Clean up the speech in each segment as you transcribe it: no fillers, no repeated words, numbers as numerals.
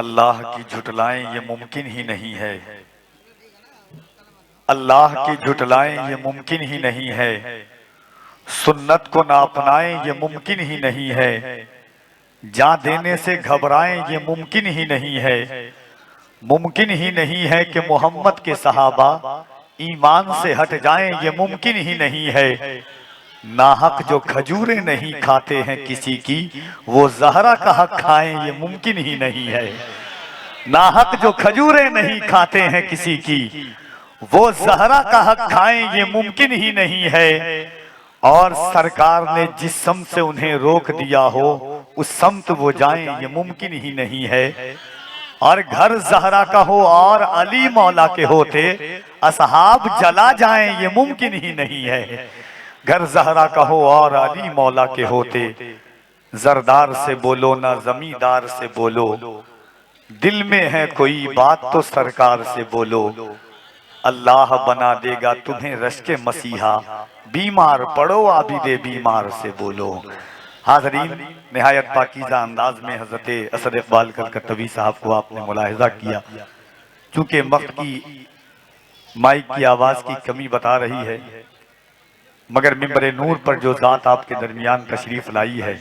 अल्लाह की झुटलाएं ये मुमकिन ही नहीं है, अल्लाह की झुटलाएं ये मुमकिन ही नहीं है, सुन्नत को ना अपनाएं ये मुमकिन ही नहीं है, जान देने से घबराएं ये मुमकिन ही नहीं है, मुमकिन ही नहीं है कि मोहम्मद के सहाबा ईमान से हट जाएं ये मुमकिन ही नहीं है, नाहक जो खजूरें नहीं खाते हैं किसी की वो ज़हरा का हक खाएं ये मुमकिन ही नहीं है, नाहक जो खजूरें नहीं खाते हैं किसी की वो ज़हरा का हक खाएं ये मुमकिन ही नहीं है, और सरकार ने जिस समत से उन्हें रोक दिया हो उस समत वो जाएं ये मुमकिन ही नहीं है, और घर ज़हरा का हो और अली मौला के होते असहाब जला जाएं ये मुमकिन ही नहीं है, घर ज़हरा का हो और अली मौला के होते जरदार से बोलो ना जमींदार से बोलो, दिल में है कोई बात तो सरकार से बोलो, अल्लाह बना देगा तुम्हें रश्के मसीहा, बीमार पड़ो आबिदे बीमार से बोलो। हाज़रीन, निहायत पाकीज़ा अंदाज में हज़रत असद इक़बाल कलकत्तवी साहब को आपने मुलाहिज़ा किया, चूँकि वक्त की माइक की आवाज़ की कमी बता रही है, मगर मिंबर नूर पर जो ज़ात आपके दरमियान तशरीफ़ लाई है,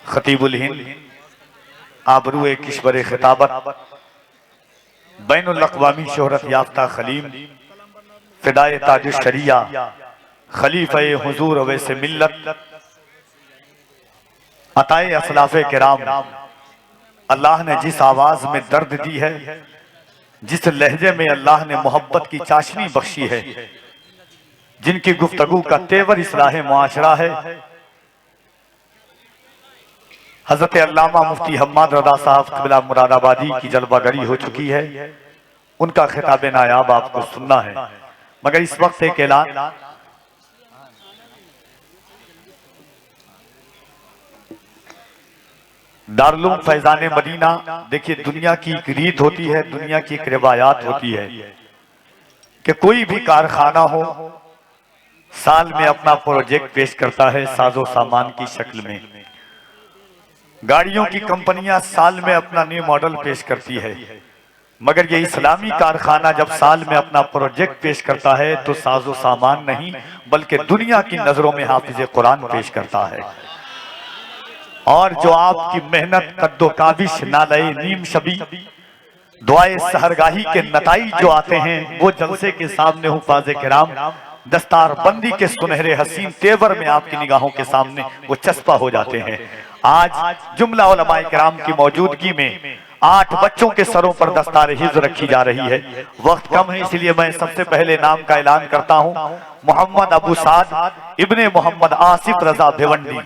खतीबुल हिंद, आबरूए किश्वर खिताबत, बैनुल अक़वामी शोहरत याफ्ता खलीम, फ़िदाए ताजुश शरिया, खलीफ़े हुज़ूर अवैसे मिल्लत, अताए असलाफ़े किराम, अल्लाह ने जिस आवाज़ में दर्द दी है, जिस लहजे में अल्लाह ने मोहब्बत की चाशनी बख्शी है, जिनकी गुफ्तगू का तेवर इस्लाह मुआशरा है, हज़रत अल्लामा मुफ्ती हम्माद रज़ा साहब क़िबला मुरादाबादी की जलवागरी हो चुकी है, उनका खिताब नायाब आपको सुनना है। मगर इस वक्त एक ऐलान, दारुल फैज़ान मदीना, देखिए दुनिया की एक रीत होती है, दुनिया की एक रिवायात होती है कि कोई भी कारखाना हो साल में अपना प्रोजेक्ट पेश करता है साजो सामान की शक्ल में, गाड़ियों की कंपनियां साल में अपना न्यू मॉडल पेश करती है, मगर ये इस्लामी कारखाना जब साल में अपना प्रोजेक्ट पेश करता है तो साजो सामान नहीं बल्कि दुनिया की नजरों में हाफिज कुरान पेश करता है। और जो आपकी मेहनत कद्दो काबिश नालए नीम शबी दुआए सहरगाही के नताइज जो आते हैं वो जलसे के सामने हुफ़ाज़े किराम दस्तार बंदी के सुनहरे हसीन तेवर में आपकी निगाहों के सामने वो चस्पा हो जाते हैं। आज जुमला उलमाए किराम की मौजूदगी में 8 बच्चों के सरों पर दस्तार हिफ्ज़ रखी जा रही है। वक्त कम है इसलिए मैं सबसे पहले नाम का ऐलान करता हूँ। मोहम्मद अबू साद इब्ने मोहम्मद आसिफ रजा भिवंडी,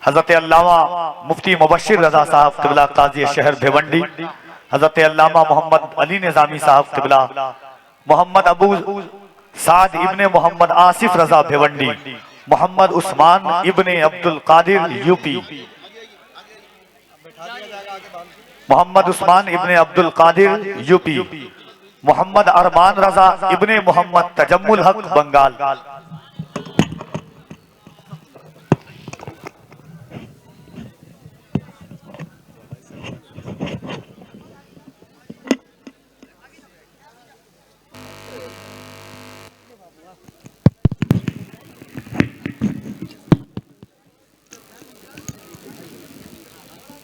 हज़रत अल्लामा मुफ्ती मुबश्शिर रजा साहब क़िबला काज़ी शहर भिवंडी, हज़रत अल्लामा मोहम्मद अली निज़ामी साहब क़िबला, मोहम्मद अबू साद इब्ने मोहम्मद आसिफ रजा भिवंडी, मोहम्मद उस्मान इब्ने अब्दुल कादिर यूपी, मोहम्मद उस्मान इब्ने अब्दुल कादिर यूपी, मोहम्मद अरमान रजा इब्ने मोहम्मद तजम्मुल हक बंगाल,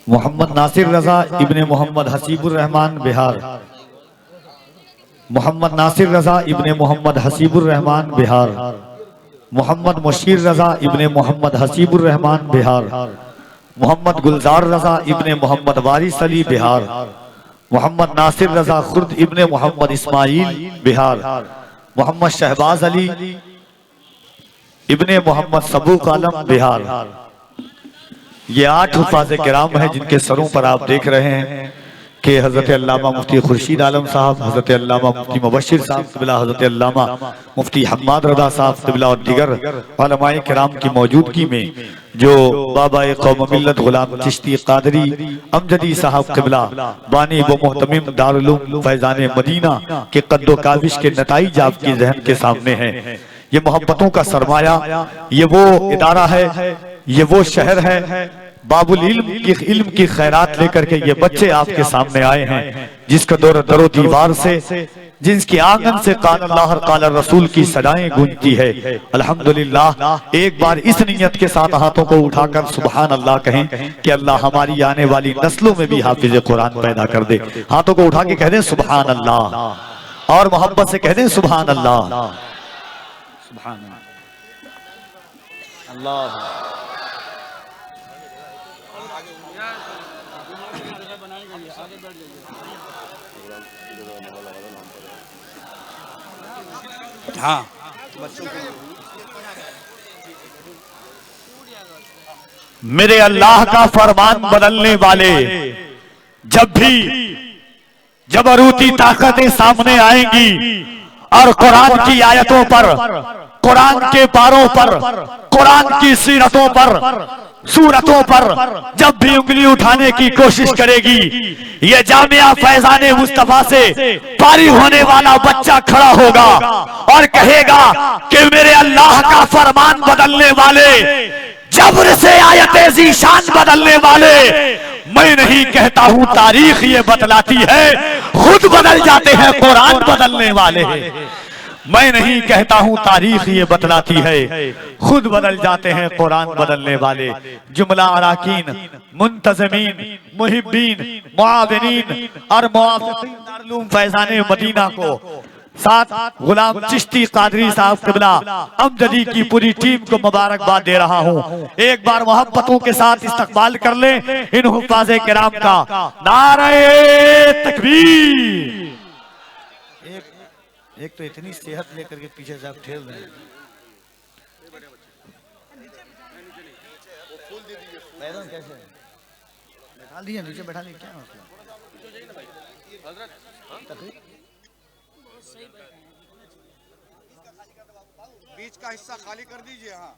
मोहम्मद नासिर रजा इब्ने मोहम्मद हसीबुर रहमान बिहार, मोहम्मद नासिर रजा इब्ने मोहम्मद हसीबुर रहमान बिहार, मोहम्मद मुशीर रजा इब्ने मोहम्मद हसीबुर रहमान बिहार, मोहम्मद गुलजार रजा इब्ने मोहम्मद वारिस अली बिहार, मोहम्मद नासिर रजा खुर्द इब्ने मोहम्मद इस्माइल बिहार, मोहम्मद शहबाज अली इब्ने मोहम्मद सबूक आलम बिहार। ये 8 हुफ़ाज़े किराम हैं जिनके सरों पर आप देख रहे हैं कि हज़रत अल्लामा मुफ्ती खुर्शीद आलम साहब, हज़रत अल्लामा मुफ्ती मुबश्शिर साहब क़िबला, हज़रत अल्लामा मुफ्ती हम्माद रज़ा साहब क़िबला और दीगर उलमाए किराम की मौजूदगी में जो बाबा कौम मिल्लत गुलाम चिश्ती कादरी अमजदी साहब क़िबला बानी व मोहतमिम दारुल फैज़ान मदीना के कद्दो काबिश के नताइज आपके जहन के सामने हैं। ये मोहब्बतों का सरमाया, ये वो इदारा है ये वो शहर है बाबुल इल्म की खैरात लेकर के ये बच्चे आपके सामने आए हैं, जिसका दरो दीवार से, जिसके आंगन से काल अल्लाह काल रसूल की सदाएं गूंजती है। अल्हम्दुलिल्लाह, एक बार इस नियत के साथ हाथों को उठाकर सुभान अल्लाह कहें कि अल्लाह हमारी आने वाली नस्लों में भी हाफिज कुरान पैदा कर दे। हाथों को उठा के कह दें सुभान अल्लाह, और मोहब्बत से कह दें सुभान अल्लाह, सुभान अल्लाह। हाँ, मेरे अल्लाह का फरमान बदलने वाले जब अरूती ताकतें सामने आएंगी और कुरान की आयतों पर, कुरान के पारों पर, कुरान की सीरतों पर, सूरतों पर जब भी उंगली उठाने की कोशिश करेगी, ये जामिया फैजाने मुस्तफा से पारी होने वाला बच्चा खड़ा होगा और कहेगा कि मेरे अल्लाह का फरमान बदलने वाले, जबर से आयते ज़ीशान बदलने वाले, मैं नहीं कहता हूं तारीख ये बतलाती है, खुद बदल जाते हैं कुरान बदलने वाले। मैं नहीं कहता हूं तारीख ये बतलाती है, खुद बदल जाते हैं कुरान बदलने वाले। जुमला अराकीन, मुंतज़मीन, मुहिब्बीन, मुआविनीन और मुआफ़िक़ीन दारुल फैज़ाने मदीना को, साथ गुलाम चिश्ती कादरी साहब क़िबला अमजदी की पूरी टीम को मुबारकबाद दे रहा हूं। एक बार मोहब्बतों के साथ इस्तकबाल कर ले इन हुफ़ाज़े किराम का। नारे तकबीर। एक तो इतनी सेहत लेकर के पीछे से आप ठेल रहे हैं, कैसे बैठा दिए, नीचे बैठा दिए, क्या मसला? बीच का हिस्सा खाली कर दीजिए। हाँ,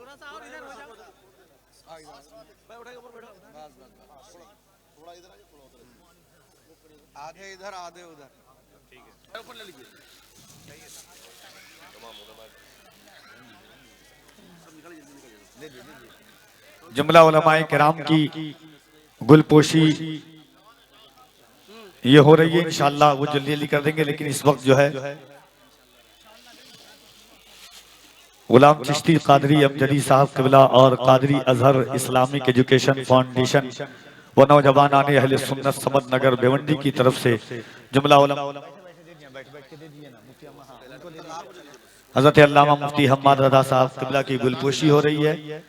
थोड़ा सा और इधर हो जाओ। थोड़ा इधर, आधे इधर आधे उधर। ठीक है, ऊपर ले लीजिए। जुमला उलमाए किराम की गुलपोशी ये हो रही है, इंशाअल्लाह वो जल्दी जल्दी कर देंगे। लेकिन इस वक्त जो है गुलाम चिश्ती कादरी अमजदी साहब क़िबला और Qadri Azhar Islamic education foundation व नौजवान आने अहले सुन्नत समद नगर भिवंडी की तरफ से जुमला हज़रत अल्लामा मुफ्ती हम्माद रज़ा साहब क़िबला की गुलपोशी हो रही है।